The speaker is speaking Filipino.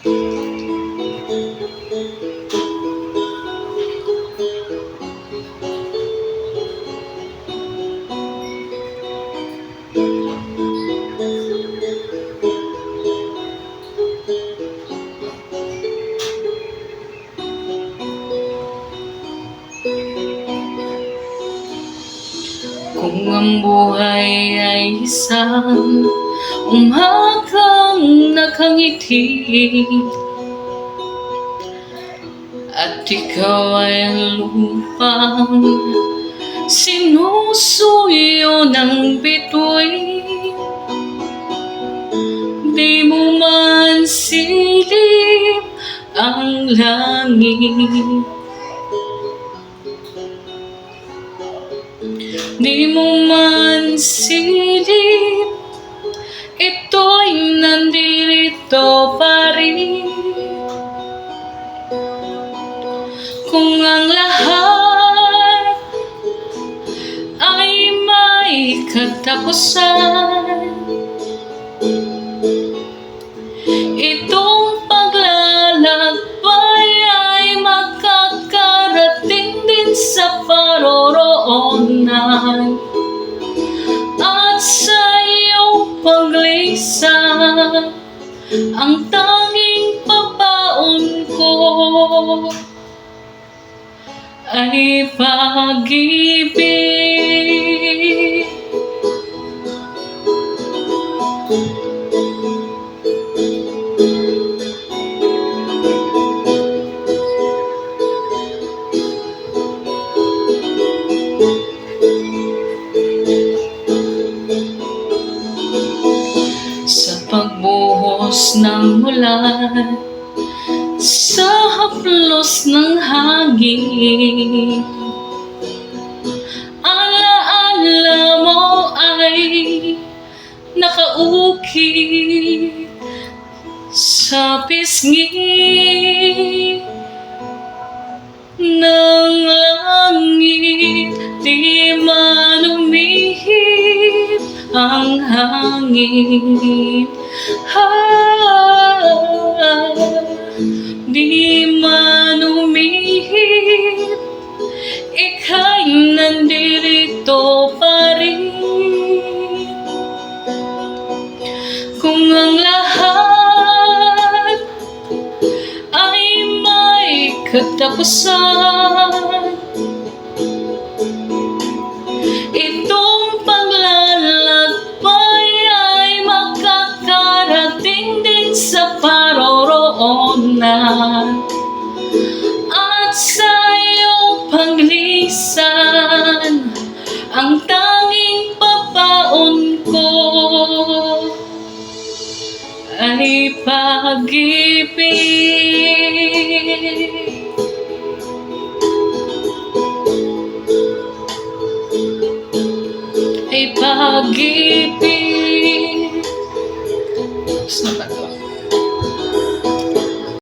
Kung ang buhay ay isang umagang nakangiti at ikaw ay ang lupang sinusuyo ng bituin, di mo man silip ang langit, di mo man silip, ito'y nandito pa rin. Kung ang lahat ay may katapusan, itong paglalakbay ay makakarating din sa paroroonan, at sa iyong paglisan ang tanging pabaon ko ay pag-ibig. Sa pagbuhos ng ulan, sa haplos ng hangin, alaala mo ay nakaukit sa pisngi ng langit, di man umihip ang hangin, di man umihip, ika'y nandito pa rin. Kung ang lahat ay may katapusan, itong paglalakbay ay makakarating din sa paroroonan, at sa iyong paglisan ang tanging papaon ko ay pag-ibig. Ay pag-ibig. Gusto na ba ito?